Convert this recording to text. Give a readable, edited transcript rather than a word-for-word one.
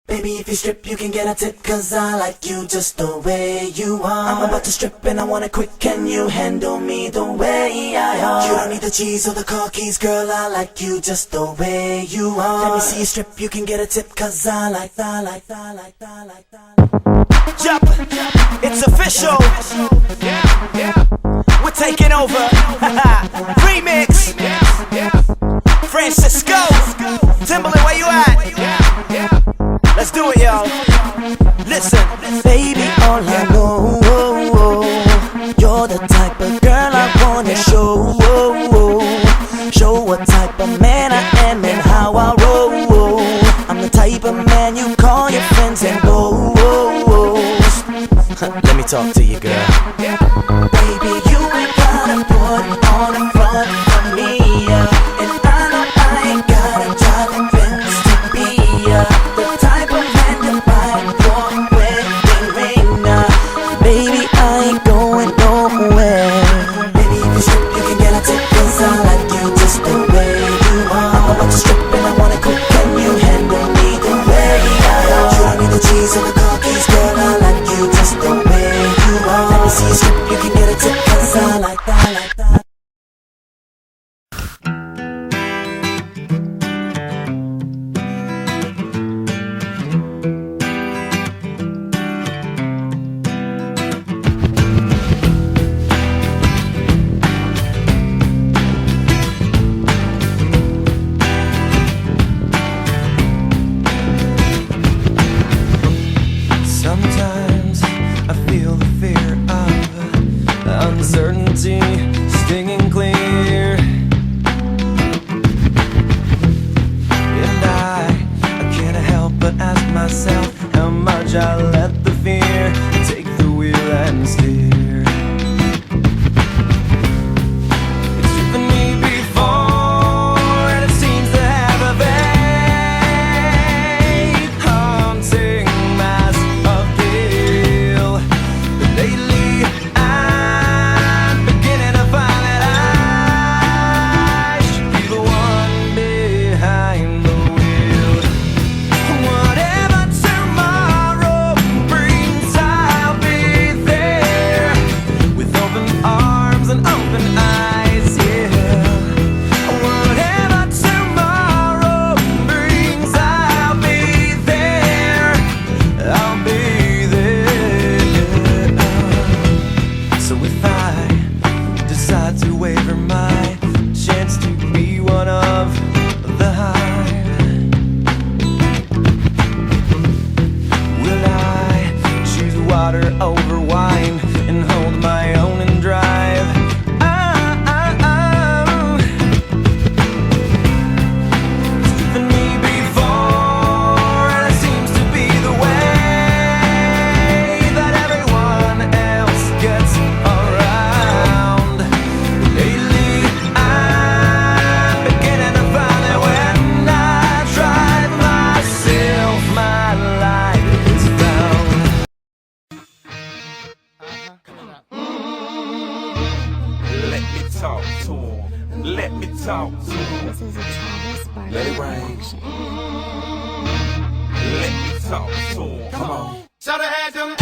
Baby, if you strip, you can get a tip, cause I like you just the way you are. I'm about to strip and I want it quick, can you handle me the way I are? You don't need the cheese or the car keys, girl, I like you just the way you are. Let me see you strip, you can get a tip, cause I like that. Yup, it's official. We're taking over. Remix. Francisco. Timberland, where you at? Let's do it, y'all. Listen, baby, all I know, you're the type of girl I wanna show. Show what type of man I am and how I roll. I'm the type of man you call your friends and go. let me talk to you, girl. Baby, you ain't gotta put on a front for me, and I know I ain't gotta drive a Benz to be the type of man to buy your wedding ring. Baby, I ain't going nowhere. Baby, if you strip, you can get a tip, cause I like you just the way you are. I'm about to strip and I wanna cook, can you handle me the way I are? You don't need the cheese or the car keys, girl, I like you just the way you are. Let me see you strip, you can get a tip, cause I like that. Sometimes I feel the fear of uncertainty stinging clear, and I can't help but ask myself how much I let the fear take the wheel and steer. It's driven me before, and it seems to have a vague haunting mass of guilt. But lately I'm beginning to find that I should be the one behind the wheel. Whatever tomorrow brings, I'll be there with open arms and open eyes, yeah. Whatever tomorrow brings, I'll be there. I'll be there. So if I decide to waver my chance to be one of the hive, will I choose water over wine and hold my own and drive? It's driven me before, and it seems to be the way that everyone else gets around. Lately I'm beginning to find that when I drive myself, my life is found. Let me talk to him. Let me talk to him. This is a Travis Barker Let it rain. production. Let me talk to him. Come on. Shoulda had them